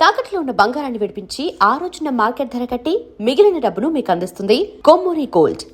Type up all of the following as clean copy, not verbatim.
తాకట్లో ఉన్న బంగారాన్ని విడిపించి ఆ రోజున మార్కెట్ ధర కట్టి మిగిలిన డబ్బును మీకు అందిస్తుంది కొమ్మూరి గోల్డ్.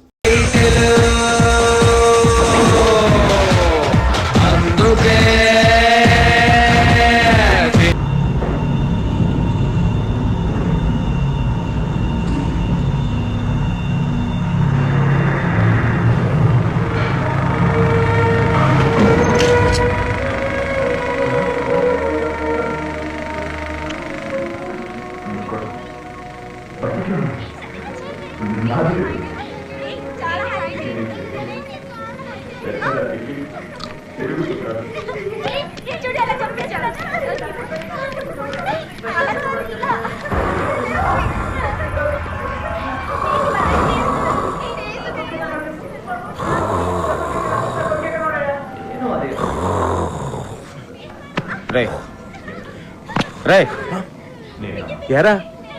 ఏరా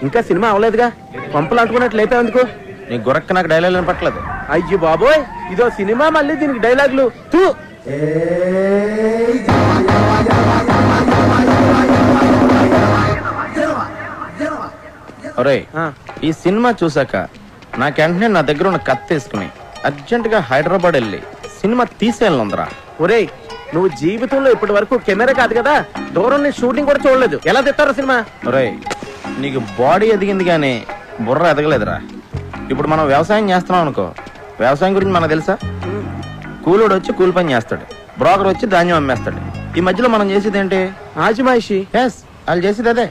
ఇంకా సినిమా అవలేదుగా, పంపులు అంటుకున్నట్టు లేపా ఎందుకు? నీ గురక్క నాకు డైలాగ్ పట్టలేదు. అయ్యి బాబోయ్, ఇదో సినిమా మళ్ళీ దీనికి డైలాగులు. ఒరే, ఈ సినిమా చూసాక నాకు వెంటనే నా దగ్గర ఉన్న కత్తి తీసుకుని అర్జెంట్ గా హైదరాబాద్ వెళ్ళి సినిమా తీసేయాలందరా. ఒరేయ్, నువ్వు జీవితంలో ఇప్పటి వరకు కెమెరా కాదు కదా, దూరం నుంచి షూటింగ్ కూడా చూడలేదు, ఎలా తెస్తారా సినిమా? ఒరే, నీకు బాడీ ఎదిగింది కానీ బుర్ర ఎదగలేదురా. ఇప్పుడు మనం వ్యవసాయం చేస్తున్నాం అనుకో, వ్యవసాయం గురించి మనకు తెలుసా? కూలోడు వచ్చి కూలి పని చేస్తాడు, బ్రోకర్ వచ్చి ధాన్యం అమ్మేస్తాడు. ఈ మధ్యలో మనం చేసేది ఏంటి? ఆజిమాయిషి. ఎస్, వాళ్ళు చేసేది అదే.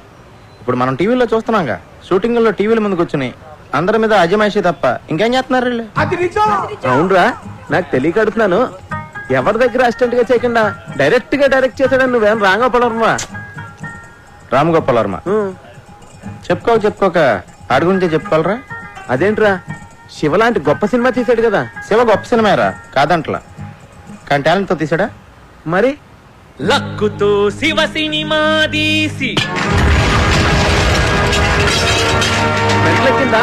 ఇప్పుడు మనం టీవీలో చూస్తున్నాంగా, షూటింగ్లో టీవీల ముందుకు వచ్చి అందరి మీద అజమాయిషి తప్ప ఇంకేం చేస్తున్నారు వీళ్ళు? అవునరా, నాకు తెలియక అడుగుతున్నాను. ఎవరి దగ్గర అసిస్టెంట్ గా చేయకుండా డైరెక్ట్ గా డైరెక్ట్ చేశాడని నువ్వేం రాంగోపాలవర్మ? రామగోపాలవర్మ చెప్పుకోక ఆడి గురించే చెప్పుకోవాలరా. అదేంట్రా, శివ లాంటి గొప్ప సినిమా తీసాడు కదా. శివ గొప్ప సినిమారా కాదంట్లా, కానీ టాలెంట్ తో తీసాడా. మరి లక్కుతో శివ సినిమా తీసి కిందా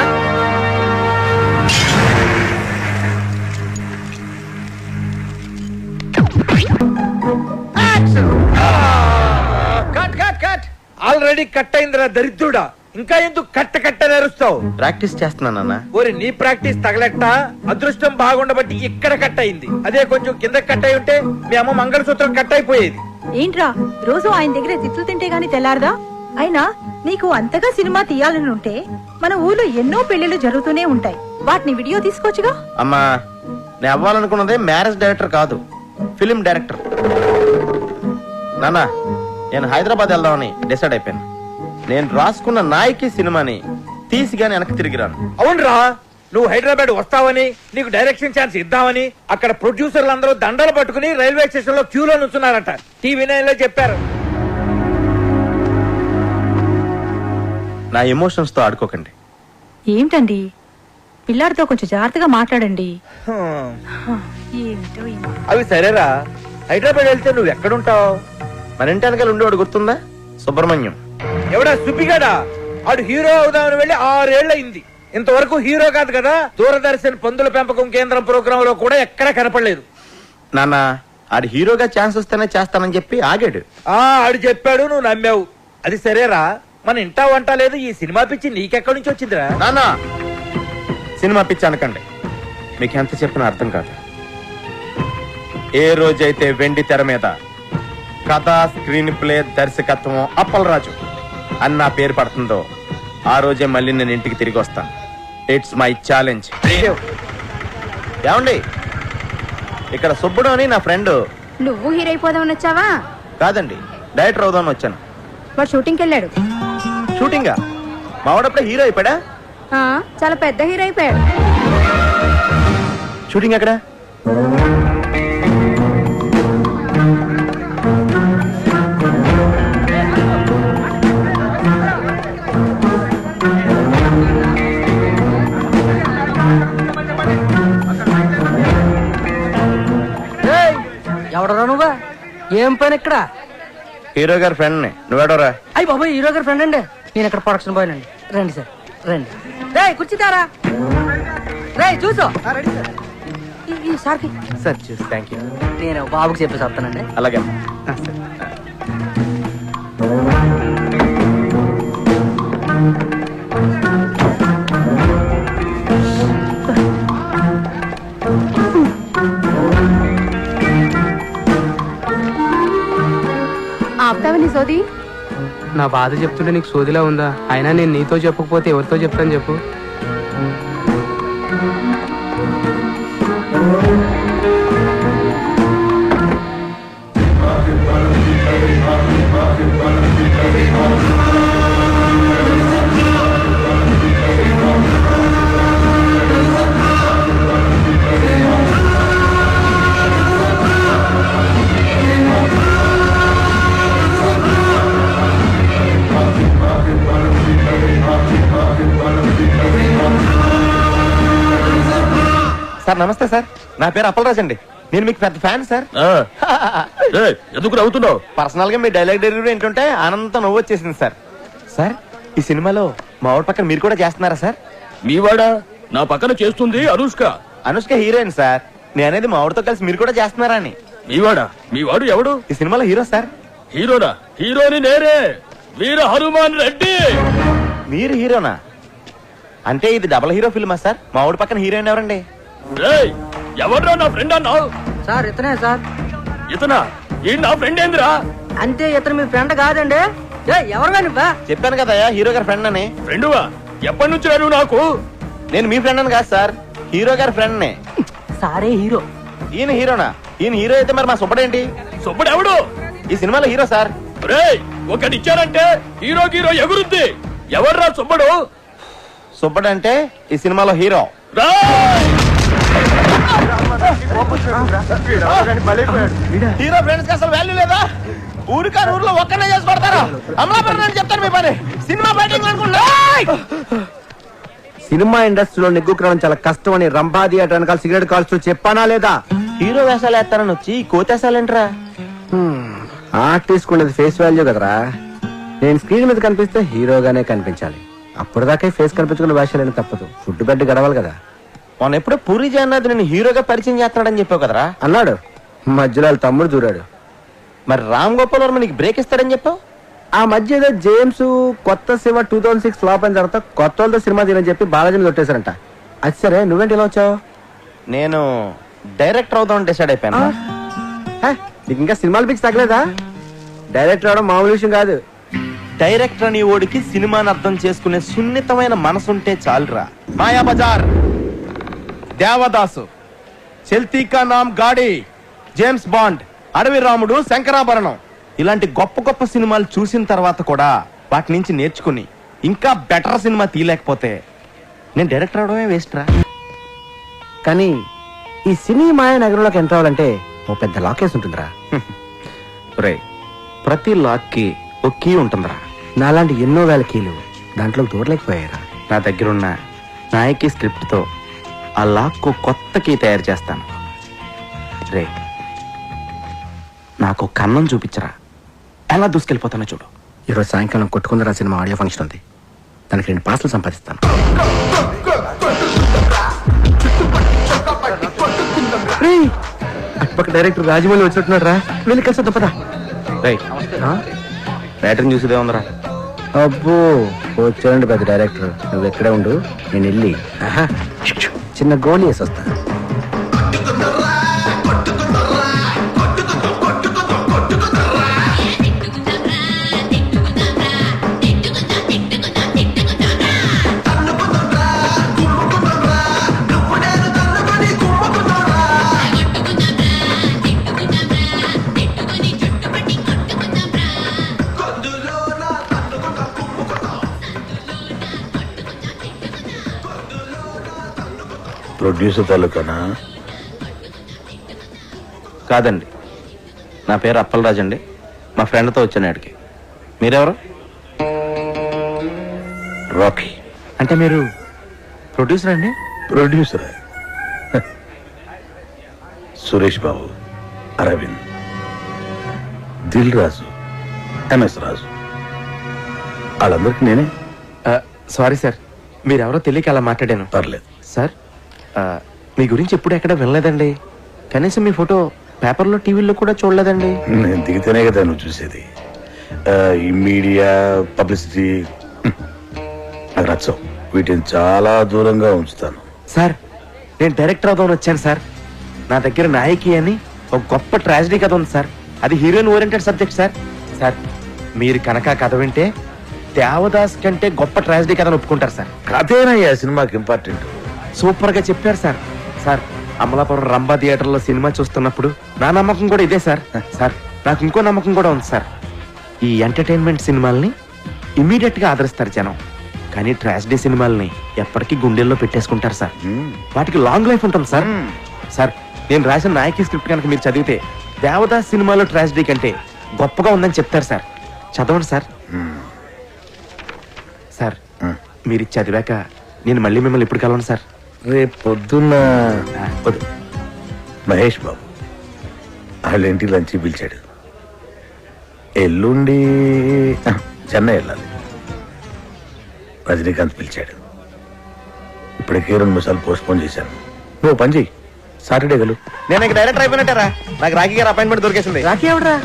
ఆల్రెడీ కట్ అయిందిరా దరిద్రుడా, ఇంకా ఎందుకు కట్ట నేరుస్తావు? ప్రాక్టీస్ చేస్తున్నానన్న. ఓరి నీ ప్రాక్టీస్ తగలెట్ట, అదృష్టం బాగుండబట్టి ఇక్కడ కట్ అయింది. అదే కొంచెం కింద కట్ అయి ఉంటే మీ అమ్మ మంగళసూత్రం కట్ అయిపోయేది. ఏంట్రా రోజు ఆయన దగ్గర తిట్లు తింటే గాని తెల్లారదా? అయినా నీకు అంతగా సినిమా తీయాలని ఉంటే మన ఊర్లో ఎన్నో పెళ్లిళ్ళు జరుగుతూనే ఉంటాయి, వాటిని వీడియో తీసుకోవచ్చుగా. అమ్మా, నేను అవ్వాలనుకున్నదే మ్యారేజ్ డైరెక్టర్ కాదు, ఫిలిం డైరెక్టర్. నాన్న, నేను హైదరాబాద్ వెళ్దామని డిసైడ్ అయిపోయాను. నేను రాసుకున్న నాయకి సినిమాని తీసి గాని వెనక్కి తిరిగిరాను. అవునరా, నువ్వు హైదరాబాద్ వస్తావని, నీకు డైరెక్షన్ ఛాన్స్ ఇద్దామని అక్కడ ప్రొడ్యూసర్లు అందరూ దండలు పట్టుకుని రైల్వే స్టేషన్ లో క్యూలో నుంచున్నారట. టీవీ నైన్ లో చెప్పారు. నా ఎమోషన్స్ తో ఆడుకోకండి. ఏంటండి, పిల్లాడితో కొంచెం జాగ్రత్తగా మాట్లాడండి. అవి సరేరా, హైదరాబాద్ వెళ్తే నువ్వు ఎక్కడుంటావు? మన ఇంటి వెనకాల ఉండేవాడు గుర్తుందా? సుబ్రహ్మణ్యం. ఎవడా సుబ్బిగాడా? ఆడు హీరో అవుదామని వెళ్ళి 6 ఏళ్లయింది, ఇంతవరకు హీరో కాదు కదా. దూరదర్శన్ పందుల పెంపకం కేంద్రం ప్రోగ్రామ్ లో కూడా ఎక్కడా కనపడలేదు. నాన్న, ఆడు హీరోగా ఛాన్స్ వస్తేనే చేస్తానని చెప్పి ఆగాడు. ఆడు చెప్పాడు, నువ్వు నమ్మావు. అది సరేరా, మన ఇంటా వంట లేదు, ఈ సినిమా పిచ్చి నీకెక్కడి నుంచి వచ్చిందిరా? నాన్న, సినిమా పిచ్చి అనకండి, మీకు ఎంత చెప్పినా అర్థం కాదు. ఏ రోజైతే వెండి తెర మీద కథ, స్క్రీన్ ప్లే, దర్శకత్వం అప్పలరాజు అన్న పేరు పడుతుందో ఆ రోజే మళ్ళీ నేను ఇంటికి తిరిగి వస్తాను. It's my challenge. ఏమండి, ఇక్కడ సుబ్బుడు అని నా ఫ్రెండ్. నువ్వు హీరో అయిపోదామని వచ్చావా? కాదండి, డైరెక్టర్ అవుదామని వచ్చాను. వాడు షూటింగ్కి వెళ్ళాడు. షూటింగా? మావాడప్పుడే హీరో అయిపోయాడా? చాలా పెద్ద హీరో అయిపోయాడు. షూటింగ్ ఎక్కడ? ఎవడరా నువ్వా? ఏం పని ఇక్కడ? హీరో గారి ఫ్రెండ్ ని. నువ్వేడోరా? అయ్యి బాబాయ్, హీరో గారి ఫ్రెండ్ అండి. నేను ఇక్కడ ప్రొడక్షన్ బాయ్ అండి. రండి సార్, రండి. రే కూర్చుంటారా? రే చూసో సార్కి సార్ చూసి థ్యాంక్ యూ. నేను బాబుకి చెప్పేసి వస్తానండి. అలాగే. బాధ చెప్తుంటే నీకు సోదిలా ఉందా? అయినా నేను నీతో చెప్పకపోతే ఎవరితో చెప్తాను చెప్పు? సార్ నమస్తే సార్, నా పేరు అప్పలరాజ్ అండి. నేను మీకు పెద్ద ఫ్యాన్ సార్. ఎందుకు నవ్వుతున్నావు? పర్సనల్ గా మీ డైలాగ్ డెలివరీ ఏంటంటే ఆనందంతో నవ్వు వచ్చేసింది సార్. సార్ ఈ సినిమాలో మా ఊరి పక్కన మీరు కూడా చేస్తున్నారా సార్? మీవాడా నా పక్కన చేస్తుంది అనుష్క. Anushka heroine sir. నేను అనేది మా ఊరితో కలిసి మీరు కూడా చేస్తున్నారా అని. మీవాడా? మీవాడు ఎవడు? ఈ సినిమాలో హీరో సార్. హీరోనా? హీరోని నేనే, వీర హనుమాన్ రెడ్డి. మీరు హీరోనా? అంటే ఇది డబల్ హీరో ఫిల్మా సార్? మా ఊరి పక్కన హీరోయిన్ ఎవరండి? ఎవడ్రా నా ఫ్రెండ్ అన్నావు? సార్ ఇతనే సార్. ఇతనా? ఈ నా ఫ్రెండ్ ఏందిరా? అంతే, ఇతను మీ ఫ్రెండ్ కాదండి. ఎవరు నువ్వా? చెప్పాను కదా హీరో గారి ఫ్రెండ్ అని. ఫ్రెండువా? ఎప్పటి నుంచి నువ్వు నాకు? నేను మీ ఫ్రెండ్ అని కాదు సార్, హీరో గారి ఫ్రెండ్ నే. సారే హీరో. ఈయన హీరోనా? ఈయన హీరో అయితే మరి మా సుబ్బడేంటి? సుబ్బడు ఎవడు? ఈ సినిమాలో హీరో సార్. రేయ్, ఒకటిచ్చారంటే హీరో హీరో ఎగురుద్ది. ఎవర్రా సుబ్బడు? సుబ్బడు అంటే ఈ సినిమాలో హీరో. హీరో ఫ్రెండ్స్ కి అసలు వాల్యూ లేదా? ఊరికారు ఊర్లో ఒక్కనే చేసి పడతారా? అమలాపురం చెప్తాను మీ పని. సినిమా బయటింగ్ అనుకుంటా. సినిమా ఇండస్ట్రీలో నిగ్గుకరణం చాలా కష్టం అని రంభా థియేటర్ వెనకాల సిగరెట్ కాల్స్తూ చెప్పానా లేదా? హీరో వేషాలు వేస్తానని వచ్చి కోతేసాలేంట్రా? ఆర్టిస్ట్ ఉండేది ఫేస్ వాల్యూ కదరా. నేను స్క్రీన్ మీద కనిపిస్తే హీరోగానే కనిపించాలి. అప్పటిదాకా ఫేస్ కనిపించుకున్న వేషాలని తప్పదు. ఫుడ్ బెడ్ గడవాలి కదా. మొన్న ఎప్పుడో పూరి జగన్నాథ్ నేను హీరోగా పరిచయం చేస్తున్నాడని చెప్పావు కదరా? అన్నాడు. మధ్యలో వాళ్ళ తమ్ముడు దూరాడు. మరి రామ్ గోపాల్ వర్మ నీకు బ్రేక్ ఇస్తాడని చెప్పావు. ఆ మధ్య ఏదో జేమ్స్ కొత్త సినిమా 2006 ఫ్లాప్ అయిన తర్వాత కొత్త వాళ్ళతో సినిమా తీయని చెప్పి బాలాజీని కొట్టేశారంట. అది సరే, నువ్వేంటి ఇలా వచ్చావు? నేను డైరెక్టర్ అవుదామని డిసైడ్ అయిపోయాను. నీకు ఇంకా సినిమాలు పిచ్చి తగ్గలేదా? డైరెక్టర్ అవడం మామూలు విషయం కాదు. డైరెక్టర్ అని ఓడికి సినిమాని అర్థం చేసుకునే సున్నితమైన మనసుంటే చాలురా. మాయా బజార్, దేవదాసు, చల్తీ కా నామ్ గాడి, జేమ్స్ బాండ్, అడవి రాముడు, శంకరాభరణం ఇలాంటి గొప్ప గొప్ప సినిమాలు చూసిన తర్వాత కూడా వాటి నుంచి నేర్చుకుని ఇంకా బెటర్ సినిమా తీయలేకపోతే నేను డైరెక్టర్ అవడమే వేస్ట్ రా. కానీ ఈ సినిమా నగరంలోకి ఎంటర్ అవ్వాలంటే ఓ పెద్ద లాకేస్ ఉంటుందిరా. ప్రతి లాక్ కి ఒక కీ ఉంటుందిరా. నాలాంటి ఎన్నో వేల కీలు దాంట్లో దూరలేకపోయారా. నా దగ్గరున్న నాయకి స్క్రిప్ట్ తో ఆ లాక్ కు కొత్త కీ తయారు చేస్తాను. రే, నాకు కన్నం చూపించరా, ఎలా దూసుకెళ్ళిపోతానో చూడు. ఈరోజు సాయంకాలం కొట్టుకుందరా సినిమా ఆడియో ఫంక్షన్ ఉంది. దానికి 2 పార్సలు సంపాదిస్తాను. అటుపక్క డైరెక్టర్ రాజమౌళి వచ్చినట్టున్నాడు రా. వెళ్ళి కలిసి తప్పదా? బ్యాటరీ చూసేదే ఉందరా. అబ్బో, వచ్చారండి పెద్ద డైరెక్టర్. నువ్వు ఎక్కడే ఉండు, నేను వెళ్ళి చిన్న గోళీ వేసి వస్తా. ప్రొడ్యూసర్ తాలూకానా? కాదండి, నా పేరు అప్పలరాజ్ అండి. మా ఫ్రెండ్తో వచ్చాను ఆడికి. మీరెవరు? రాకీ. అంటే మీరు ప్రొడ్యూసర్ అండి? ప్రొడ్యూసర్ సురేష్ బాబు, అరవింద్, దిల్ రాజు, ఎంఎస్ రాజు, వాళ్ళందరికీ నేనే. సారీ సార్, మీరెవరో తెలియక అలా మాట్లాడాను. పర్లేదు సార్, మీ గురించి ఎప్పుడు ఎక్కడ వినలేదండి. కనీసం మీ ఫోటో పేపర్లో టీవీలో కూడా చూడలేదండి. నేను దిగితేనే కదా నువ్వు చూసేది. ఈ మీడియా పబ్లిసిటీ నాకు నచ్చవు. వీటిని చాలా దూరంగా ఉంచుతాను. సార్, నేను డైరెక్టర్ అవుదామని వచ్చాను సార్. నా దగ్గర నాయకి అని ఒక గొప్ప ట్రాజడీ కథ ఉంది సార్. అది heroine oriented subject sir. Sir, మీరు కనుక కథ వింటే దేవదాస్ కంటే గొప్ప ట్రాజడీ కథను ఒప్పుకుంటారు సార్. కథేనయ్యా సినిమాకి ఇంపార్టెంట్. సూపర్ గా చెప్పారు sir. Sir Amalapuram Rambha theatre లో సినిమా చూస్తున్నప్పుడు నా నమ్మకం కూడా ఇదే సార్. సార్ నాకు ఇంకో నమ్మకం కూడా ఉంది సార్. ఈ ఎంటర్టైన్మెంట్ సినిమాల్ని ఇమీడియట్ గా ఆదరిస్తారు జనం, కానీ ట్రాజడీ సినిమాల్ని ఎప్పటికీ గుండెల్లో పెట్టేసుకుంటారు సార్. వాటికి లాంగ్ లైఫ్ ఉంటుంది సార్. సార్ నేను రాసిన నాయకి స్క్రిప్ట్ కనుక మీరు చదివితే దేవదాస్ సినిమాలో ట్రాజడీ కంటే గొప్పగా ఉందని చెప్తారు సార్. చదవండి సార్. సార్ మీరు ఇది చదివాక నేను మళ్ళీ మిమ్మల్ని ఎప్పుడు కలవను సార్. రేపు పొద్దున్న మహేష్ బాబు వాళ్ళ ఇంటి లంచ్ పిలిచాడు. ఎల్లుండి చెన్నై వెళ్ళాలి. రజనీకాంత్ పిలిచాడు. ఇప్పటికే 2 నిమిషాలు పోస్ట్పోన్ చేశాను. నువ్వు పని చెయ్యి, సాటర్డే గలు. నేను ఇంక డైరెక్టర్ అయిపోయినట్టారా? నాకు రాఖీ గారు అపాయింట్మెంట్ దొరికేసింది. రాఖీ ఎవడరా?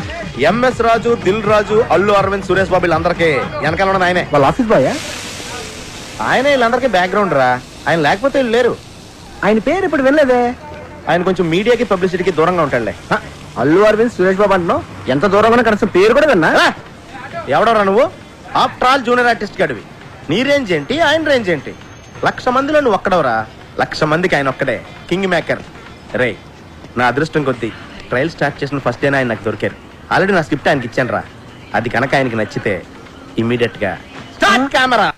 ఎంఎస్ రాజు, దిల్ రాజు, అల్లు అరవింద్, సురేష్ బాబు వీళ్ళందరికీ వెనకాల ఉన్నది ఆయనే. వాళ్ళ ఆఫీస్ బాయా? ఆయన వీళ్ళందరికీ బ్యాక్గ్రౌండ్ రా. ఆయన లేకపోతే వీళ్ళు లేరు. ఆయన పేరు ఇప్పుడు వెళ్ళలేదే. ఆయన కొంచెం మీడియాకి పబ్లిసిటీకి దూరంగా ఉంటాడులే. అల్లు అరవింద్, సురేష్ బాబు అంటున్నావు, ఎంత దూరంగా కనీసం పేరు కూడా విన్నా. ఎవడరా నువ్వు? ఆఫ్టర్ ఆల్ జూనియర్ ఆర్టిస్ట్ గడివి. నీ రేంజ్ ఏంటి, ఆయన రేంజ్ ఏంటి? 1,00,000 మందిలో నువ్వు ఒక్కడవరా. 1,00,000 మందికి ఆయన ఒక్కడే కింగ్ మేకర్. రే నా అదృష్టం కొద్దీ ట్రయల్ స్టార్ట్ చేసిన ఫస్ట్ డేనే ఆయన నాకు దొరికారు. ఆల్రెడీ నా స్క్రిప్ట్ ఆయనకి ఇచ్చాను రా. అది కనుక ఆయనకి నచ్చితే ఇమ్మీడియట్ గా start camera.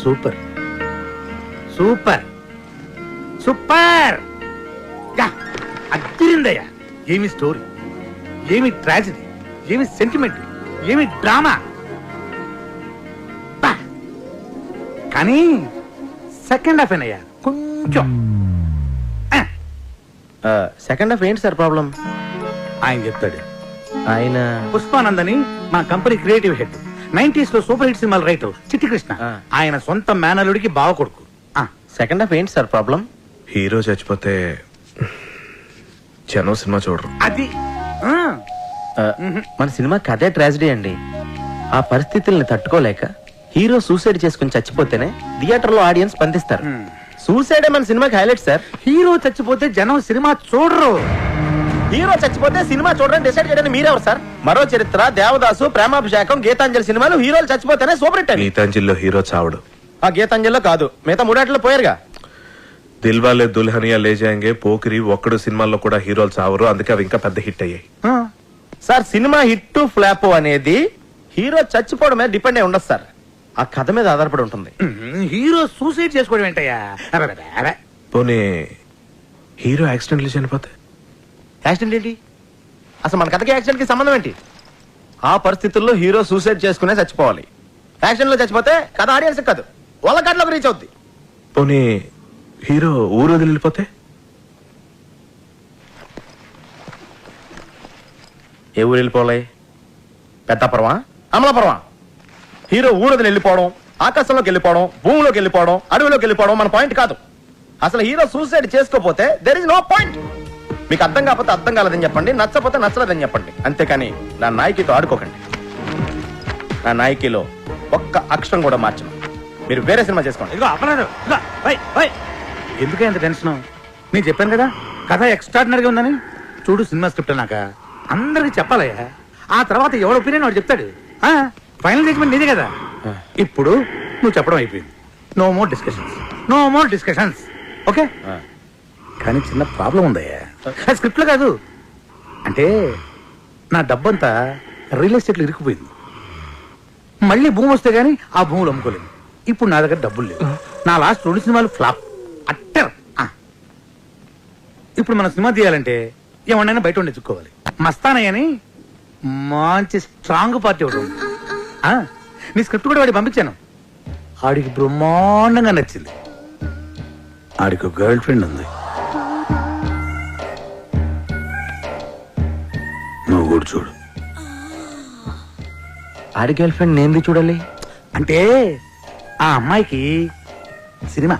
Super super super అదిరిందయ్యా. ఏమి స్టోరీ, ఏమి ట్రాజడీ, ఏమి సెంటిమెంట్, ఏమి డ్రామా. కానీ సెకండ్ హాఫ్ ఏనయ్యా కొంచెం. సెకండ్ హాఫ్ ఏంటి సార్ ప్రాబ్లం? ఆయన చెప్తాడు. ఆయన పుష్పానందని మా కంపెనీ క్రియేటివ్ హెడ్, 90s లో సూపర్ హిట్ సినిమాలు రైటర్ చిట్టి కృష్ణ. ఆయన సొంత మేనలుడికి బావ కొడుకు. సెకండ్ హాఫ్ ఏంటి సార్ ప్రాబ్లం? హీరో చచ్చిపోతే జనం సినిమా చూడరు. అది మన సినిమా కథే ట్రాజడీ అండి. ఆ పరిస్థితుల్ని తట్టుకోలేక హీరో సూసైడ్ చేసుకుని చచ్చిపోతేనే థియేటర్ లో ఆడియన్స్ స్పందిస్తారు. సూసైడే మన సినిమాకి హైలైట్ సార్. హీరో చచ్చిపోతే జనం సినిమా చూడరు. హీరో చచ్చిపోతే సినిమా చూడడానికి డిసైడ్ చేయడానికి మీరెవరు సార్? మరో చరిత్ర, దేవదాసు, ప్రేమాభిషేకం, గీతాంజలి సినిమాలు హీరోలు చచ్చిపోతేనే సూపర్ హిట్ అండి. గీతాంజలిలో హీరో చావడు. ఆ గీతాంజలిలో కాదు, మిగతా 3 పోయారుగా. దిల్వాలే దుల్హనియా లే జాయేంగే, పోకిరి, ఒక్కడు సినిమాల్లో కూడా హీరోలు చావరు. అందుకే అవి ఇంకా పెద్ద హిట్ అయ్యాయి. సార్ సినిమా హిట్ ఫ్లాప్ అనేది హీరో చచ్చిపోవడం మీద డిపెండ్ అయి ఉండదు సార్. ఆ కథ మీద ఆధారపడి ఉంటుంది. హీరో సూసైడ్ చేసుకోవడం ఏంటయ్యా? పోనీ హీరో యాక్సిడెంట్లు చనిపోతే? యాక్సిడెంట్ ఏంటి? అసలు మన కథకి యాక్సిడెంట్ కి సంబంధం ఏంటి? ఆ పరిస్థితుల్లో హీరో సూసైడ్ చేసుకునే చచ్చిపోవాలి. యాక్సిడెంట్ లో చచ్చిపోతే కథ ఆడియన్స్ కాదు, వాళ్ళ కథలోకి రీచ్ అవుద్ది. పోనీ హీరో ఊరు వదిలి వెళ్ళిపోతే? ఏ ఊరు వెళ్ళిపోవాలి? పెద్దాపురమా, అమలాపురమా? హీరో ఊరు వదిలి వెళ్ళిపోవడం, ఆకాశంలోకి వెళ్ళిపోవడం, భూమిలోకి వెళ్ళిపోవడం, అడవిలోకి వెళ్ళిపోవడం మన పాయింట్ కాదు. అసలు హీరో సూసైడ్ చేసుకోపోతే దెర్ ఇస్ నో పాయింట్. మీకు అర్థం కాకపోతే అర్థం కాలేదని చెప్పండి, నచ్చపోతే నచ్చలేదని చెప్పండి. అంతేకాని నా నాయకితో ఆడుకోకండి. నా నాయకిలో ఒక్క అక్షరం కూడా మార్చను. మీరు వేరే సినిమా చేసుకోండి. ఇదిగో అపరాధం. ఎందుకే అంత టెన్షన్? నేను చెప్పాను కదా కథ ఎక్స్ట్రాడినరీగా ఉందని. చూడు సినిమా స్క్రిప్ట్ అన్నాక అందరికి చెప్పాలయ్యా. ఆ తర్వాత ఎవడ ఒపీనియన్ వాడు చెప్తాడు. ఫైనల్ జడ్జ్మెంట్ నీదే కదా. ఇప్పుడు నువ్వు చెప్పడం అయిపోయింది. No more discussions, no more discussions. Okay? కానీ చిన్న ప్రాబ్లం ఉందయ్యా. స్క్రిప్ట్ లో కాదు, అంటే నా డబ్బంతా రియల్ ఎస్టేట్ లో ఇరుక్కుపోయింది. మళ్ళీ భూమి వస్తే గానీ ఆ భూములు అమ్ముకోలేదు. ఇప్పుడు నా దగ్గర డబ్బులు లేవు. నా లాస్ట్ 2 సినిమాలు ఫ్లాప్ అట్టర్. ఇప్పుడు మన సినిమా తీయాలంటే ఏమన్నా బయట ఉండి ఎత్తుక్కోవాలి. మస్తానయ్య అని మంచి స్ట్రాంగ్ పార్టీ ఒకటి ఉంది. నీ స్క్రిప్ట్ కూడా వాడికి పంపించాను. ఆడికి బ్రహ్మాండంగా నచ్చింది. ఆడికి గర్ల్ ఫ్రెండ్ ఉంది. నువ్వు కూడా చూడు. ఆడి గర్ల్ ఫ్రెండ్ నేమ్ది చూడాలి అంటే ఆ అమ్మాయికి సినిమా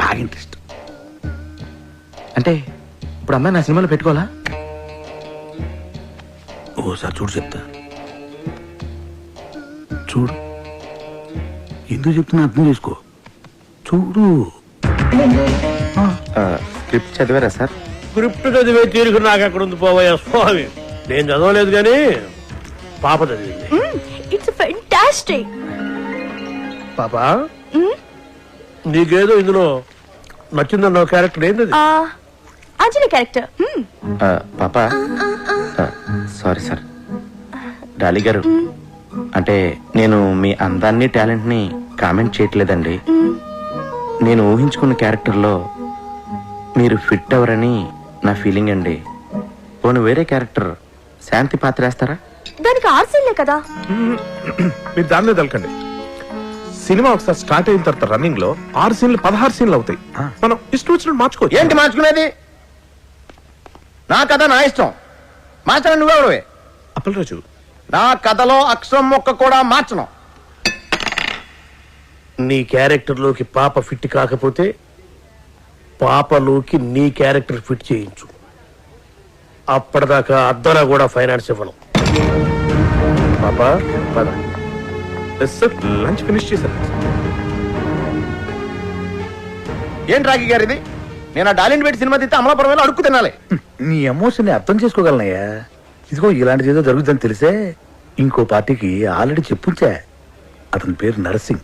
బాగా ఇంట్రెస్ట్. అంటే ఇప్పుడు అమ్మాయి నా సినిమాలో పెట్టుకోవాలా? ఓసారి చూడు చెప్తా. చూడు, ఎందుకు చెప్తున్నా అర్థం చేసుకో. చూడు. స్క్రిప్ట్ చదివారా సార్? స్క్రిప్ట్ చదివే తీరుకు నాకు ఎక్కడ ఉంది పోవయ్యా స్వామి. నేను చదవలేదు కానీ పాప చదివింది. It's fantastic. పాప నీకేదో ఇందులో నచ్చిందన్న క్యారెక్టర్ ఏంది? అంజలి క్యారెక్టర్. పాప సారీ సార్. డాలీ గారు, అంటే నేను మీ అందాన్ని టాలెంట్ ని కామెంట్ చేయట్లేదండి. నేను ఊహించుకున్న క్యారెక్టర్లో మీరు ఫిట్ అవరని నా ఫీలింగ్ అండి. పోను వేరే క్యారెక్టర్ శాంతి పాత్ర వేస్తారా? దానికి ఆర్సీలే కదా. మీరు దానిలో తలకండి. సినిమా ఒకసారి స్టార్ట్ అయిన తర్వాత రన్నింగ్ లో 6 సీన్లు 16 సీన్లు అవుతాయి. మనం ఇష్టం వచ్చినట్టు మార్చుకోవచ్చు. ఏంటి మార్చుకునేది? నా కథ నా ఇష్టం, మార్చడం నువ్వెవడవే? అప్పలరాజు, నా కథలో అక్షరం మొక్క కూడా మార్చను. నీ క్యారెక్టర్ లోకి పాప ఫిట్ కాకపోతే పాపలోకి నీ క్యారెక్టర్ ఫిట్ చేయించు. అప్పటిదాకా అద్దరా కూడా ఫైనాన్స్ ఇవ్వను. పాప పద. సార్ లంచ్ ఫినిష్ చేశారు. ఏంటి రాఖీ గారు ఇది? నేను ఆ డాలిన్ పెట్టి సినిమా తీస్తే అమలాపురం వెళ్ళి అడుక్కు తినాలి. నీ ఎమోషన్ ని అర్థం చేసుకోగలనయ్యా. ఇదిగో ఇలాంటిది ఏదో జరుగుతుందని తెలిసే ఇంకో పార్టీకి ఆల్రెడీ చెప్పుంచా. అతని పేరు నరసింగ్.